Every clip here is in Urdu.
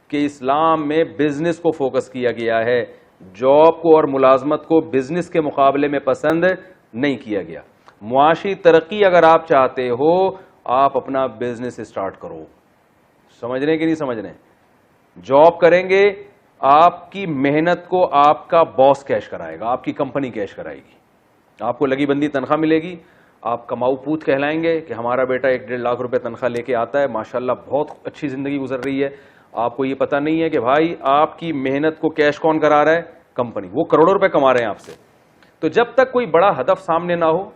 کہ اسلام میں بزنس کو فوکس کیا گیا ہے, جاب کو اور ملازمت کو بزنس کے مقابلے میں پسند نہیں کیا گیا. معاشی ترقی اگر آپ چاہتے ہو, آپ اپنا بزنس اسٹارٹ کرو. سمجھ رہے کہ نہیں سمجھ رہے؟ جاب کریں گے, آپ کی محنت کو آپ کا باس کیش کرائے گا, آپ کی کمپنی کیش کرائے گی, آپ کو لگی بندی تنخواہ ملے گی, آپ کماؤ پوت کہلائیں گے کہ ہمارا بیٹا 1-1.5 لاکھ روپے تنخواہ لے کے آتا ہے, ماشاءاللہ بہت اچھی زندگی گزر رہی ہے. آپ کو یہ پتہ نہیں ہے کہ بھائی آپ کی محنت کو کیش کون کرا رہا ہے؟ کمپنی. وہ کروڑوں روپے کما رہے ہیں آپ سے. تو جب تک کوئی بڑا ہدف سامنے نہ ہو,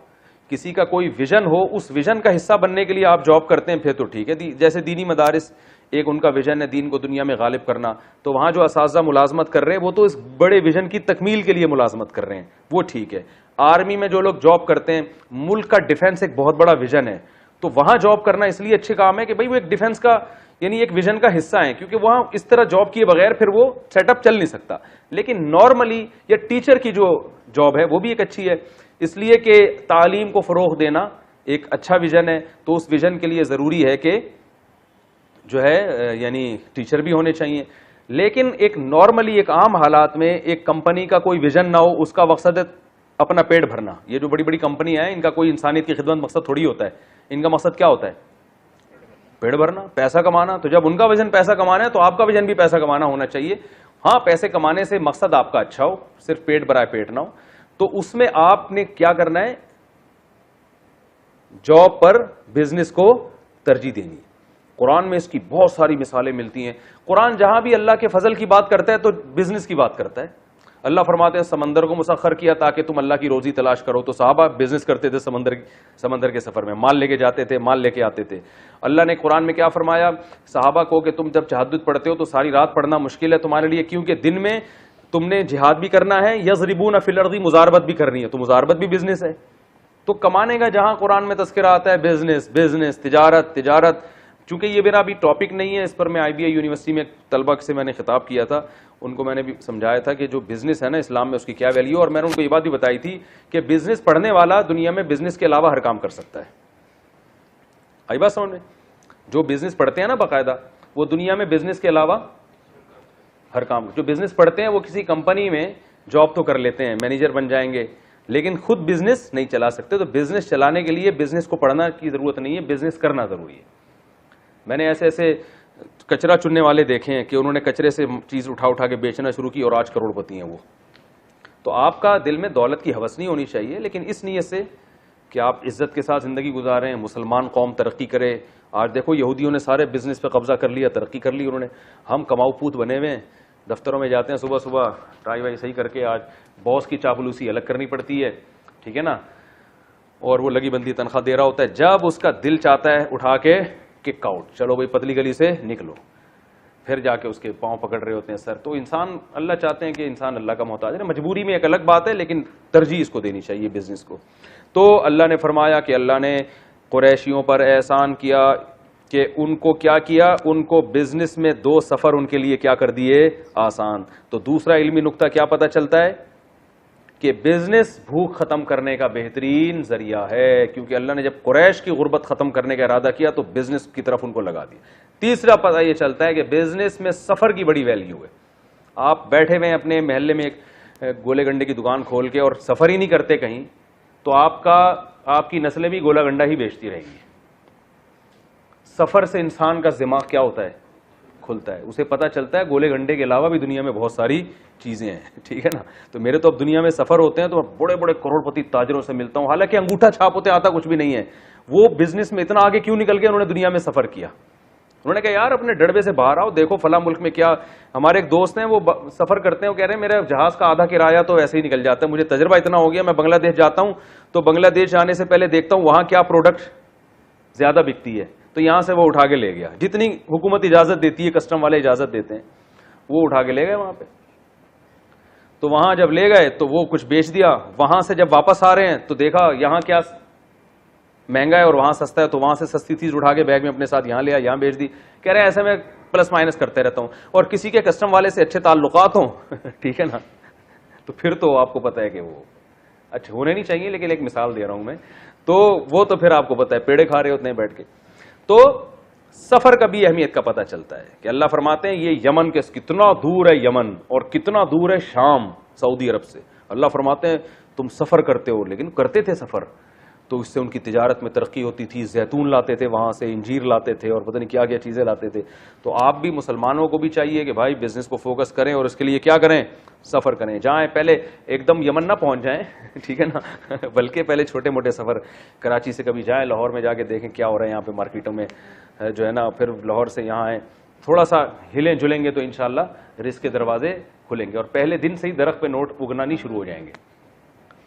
کسی کا کوئی ویژن ہو, اس ویژن کا حصہ بننے کے لیے آپ جاب کرتے ہیں, پھر تو ٹھیک ہے. جیسے دینی مدارس, ایک ان کا ویژن ہے دین کو دنیا میں غالب کرنا, تو وہاں جو اساتذہ ملازمت کر رہے ہیں وہ تو اس بڑے ویژن کی تکمیل کے لیے ملازمت کر رہے ہیں, وہ ٹھیک ہے. آرمی میں جو لوگ جاب کرتے ہیں, ملک کا ڈیفنس ایک بہت بڑا ویژن ہے, تو وہاں جاب کرنا اس لیے اچھے کام ہے کہ بھئی وہ ایک ڈیفنس کا یعنی ایک ویژن کا حصہ ہے, کیونکہ وہاں اس طرح جاب کیے بغیر پھر وہ سیٹ اپ چل نہیں سکتا. لیکن نارملی یا ٹیچر کی جو جاب ہے وہ بھی ایک اچھی ہے, اس لیے کہ تعلیم کو فروغ دینا ایک اچھا ویژن ہے. تو اس ویژن کے لیے ضروری ہے کہ جو ہے یعنی ٹیچر بھی ہونے چاہیے. لیکن ایک نارملی ایک عام حالات میں ایک کمپنی کا کوئی ویژن نہ ہو, اس کا مقصد اپنا پیٹ بھرنا. یہ جو بڑی بڑی کمپنی ہیں, ان کا کوئی انسانیت کی خدمت مقصد تھوڑی ہوتا ہے. ان کا مقصد کیا ہوتا ہے؟ پیٹ بھرنا, پیسہ کمانا. تو جب ان کا ویژن پیسہ کمانا ہے تو آپ کا ویژن بھی پیسہ کمانا ہونا چاہیے. ہاں, پیسے کمانے سے مقصد آپ کا اچھا ہو, صرف پیٹ بھرائے پیٹ نہ ہو. تو اس میں آپ نے کیا کرنا ہے؟ جاب پر بزنس کو ترجیح دینی. قرآن میں اس کی بہت ساری مثالیں ملتی ہیں. قرآن جہاں بھی اللہ کے فضل کی بات کرتا ہے تو بزنس کی بات کرتا ہے. اللہ فرماتے ہیں سمندر کو مسخر کیا تاکہ تم اللہ کی روزی تلاش کرو. تو صحابہ بزنس کرتے تھے, سمندر کے سفر میں مال لے کے جاتے تھے, مال لے کے آتے تھے. اللہ نے قرآن میں کیا فرمایا صحابہ کو کہ تم جب تہجد پڑھتے ہو تو ساری رات پڑھنا مشکل ہے تمہارے لیے, کیونکہ دن میں تم نے جہاد بھی کرنا ہے, یضربون فی الارض مزاربت بھی کرنی ہے. تو مزاربت بھی بزنس ہے. تو کمانے کا جہاں قرآن میں تذکرہ آتا ہے بزنس بزنس, تجارت تجارت. چونکہ یہ میرا ابھی ٹاپک نہیں ہے, اس پر میں IBI یونیورسٹی میں طلبہ سے میں نے خطاب کیا تھا, ان کو میں نے بھی سمجھایا تھا کہ جو بزنس ہے نا اسلام میں اس کی کیا ویلیو, اور میں نے ان کو یہ بات بھی بتائی تھی کہ بزنس پڑھنے والا دنیا میں بزنس کے علاوہ ہر کام کر سکتا ہے. آئی بات سمجھ میں؟ جو بزنس پڑھتے ہیں نا باقاعدہ, وہ دنیا میں بزنس کے علاوہ ہر کام. جو بزنس پڑھتے ہیں وہ کسی کمپنی میں جاب تو کر لیتے ہیں, مینیجر بن جائیں گے, لیکن خود بزنس نہیں چلا سکتے. تو بزنس چلانے کے لیے بزنس کو پڑھنا کی ضرورت نہیں ہے, بزنس کرنا ضروری ہے. میں نے ایسے ایسے کچرا چننے والے دیکھے ہیں کہ انہوں نے کچرے سے چیز اٹھا اٹھا کے بیچنا شروع کی اور آج کروڑ پتی ہیں وہ. تو آپ کا دل میں دولت کی ہوس نہیں ہونی چاہیے, لیکن اس نیت سے کہ آپ عزت کے ساتھ زندگی گزاریں, مسلمان قوم ترقی کرے. آج دیکھو یہودیوں نے سارے بزنس پہ قبضہ کر لیا, ترقی کر لی انہوں نے. ہم کماؤ پوت بنے ہوئے ہیں, دفتروں میں جاتے ہیں صبح صبح ٹرائی وائی صحیح کر کے, آج باس کی چاپلوسی الگ کرنی پڑتی ہے, ٹھیک ہے نا, اور وہ لگی بندی تنخواہ دے رہا ہوتا ہے. جب اس کا دل چاہتا ہے اٹھا کے کک آؤٹ, چلو بھائی پتلی گلی سے نکلو, پھر جا کے اس کے پاؤں پکڑ رہے ہوتے ہیں سر. تو انسان, اللہ چاہتے ہیں کہ انسان اللہ کا محتاج ہے. مجبوری میں ایک الگ بات ہے, لیکن ترجیح اس کو دینی چاہیے بزنس کو. تو اللہ نے فرمایا کہ اللہ نے قریشیوں پر احسان کیا کہ ان کو کیا کیا, ان کو بزنس میں 2 سفر ان کے لیے کیا کر دیے آسان. تو دوسرا علمی نقطہ کیا پتہ چلتا ہے کہ بزنس بھوک ختم کرنے کا بہترین ذریعہ ہے, کیونکہ اللہ نے جب قریش کی غربت ختم کرنے کا ارادہ کیا تو بزنس کی طرف ان کو لگا دیا. تیسرا پتہ یہ چلتا ہے کہ بزنس میں سفر کی بڑی ویلیو ہے. آپ بیٹھے ہوئے ہیں اپنے محلے میں ایک گولے گنڈے کی دکان کھول کے اور سفر ہی نہیں کرتے کہیں, تو آپ کی نسلیں بھی گولا گنڈا ہی بیچتی رہیں گی. سفر سے انسان کا دماغ کیا ہوتا ہے, کھلتا ہے. اسے پتہ چلتا ہے گولے گنڈے کے علاوہ بھی دنیا میں بہت ساری چیزیں ہیں, ٹھیک ہے نا. تو میرے تو اب دنیا میں سفر ہوتے ہیں تو بڑے بڑے کروڑ پتی تاجروں سے ملتا ہوں, حالانکہ انگوٹھا چھاپ ہوتے آتا کچھ بھی نہیں ہے. وہ بزنس میں اتنا آگے کیوں نکل گئے, انہوں نے دنیا میں سفر کیا. انہوں نے کہا یار اپنے ڈڑبے سے باہر آؤ, دیکھو فلاں ملک میں کیا. ہمارے ایک دوست ہیں وہ سفر کرتے ہیں, وہ کہہ رہے ہیں میرے جہاز کا آدھا کرایہ تو ایسے ہی نکل جاتا ہے, مجھے تجربہ اتنا ہو گیا. میں بنگلہ دیش جاتا ہوں تو بنگلہ دیش جانے سے پہلے دیکھتا ہوں وہاں کیا پروڈکٹ زیادہ بکتی ہے, تو یہاں سے وہ اٹھا کے لے گیا. جتنی حکومت اجازت دیتی ہے, کسٹم والے اجازت دیتے ہیں, وہ اٹھا کے لے گئے وہاں پہ. تو وہاں جب لے گئے تو وہ کچھ بیچ دیا. وہاں سے جب واپس آ رہے ہیں تو دیکھا یہاں کیا مہنگا ہے اور وہاں سستا ہے, تو وہاں سے سستی چیز اٹھا کے بیگ میں اپنے ساتھ یہاں لیا, یہاں بیچ دی. کہہ رہے ہیں ایسے میں پلس مائنس کرتے رہتا ہوں. اور کسی کے کسٹم والے سے اچھے تعلقات ہوں ٹھیک ہے نا, تو پھر تو آپ کو پتا ہے کہ وہ اچھے ہونے نہیں چاہیے, لیکن ایک مثال دے رہا ہوں میں. تو وہ تو پھر آپ کو پتا ہے پیڑے کھا رہے ہوتے ہیں بیٹھ کے. تو سفر کا بھی اہمیت کا پتہ چلتا ہے کہ اللہ فرماتے ہیں یہ یمن کے کتنا دور ہے یمن اور کتنا دور ہے شام سعودی عرب سے. اللہ فرماتے ہیں تم سفر کرتے ہو, لیکن کرتے تھے سفر تو اس سے ان کی تجارت میں ترقی ہوتی تھی, زیتون لاتے تھے وہاں سے, انجیر لاتے تھے اور پتہ نہیں کیا کیا چیزیں لاتے تھے. تو آپ بھی مسلمانوں کو بھی چاہیے کہ بھائی بزنس کو فوکس کریں اور اس کے لیے کیا کریں, سفر کریں. جائیں پہلے ایک دم یمن نہ پہنچ جائیں ٹھیک ہے نا, بلکہ پہلے چھوٹے موٹے سفر کراچی سے کبھی جائیں, لاہور میں جا کے دیکھیں کیا ہو رہا ہے یہاں پہ مارکیٹوں میں جو ہے نا, پھر لاہور سے یہاں آئیں, تھوڑا سا ہلیں جلیں گے تو انشاءاللہ رزق کے دروازے کھلیں گے اور پہلے دن سے ہی درخت پہ نوٹ اگنا نہیں شروع ہو جائیں گے.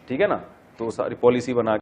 ٹھیک ہے نا, تو ساری پالیسی بنا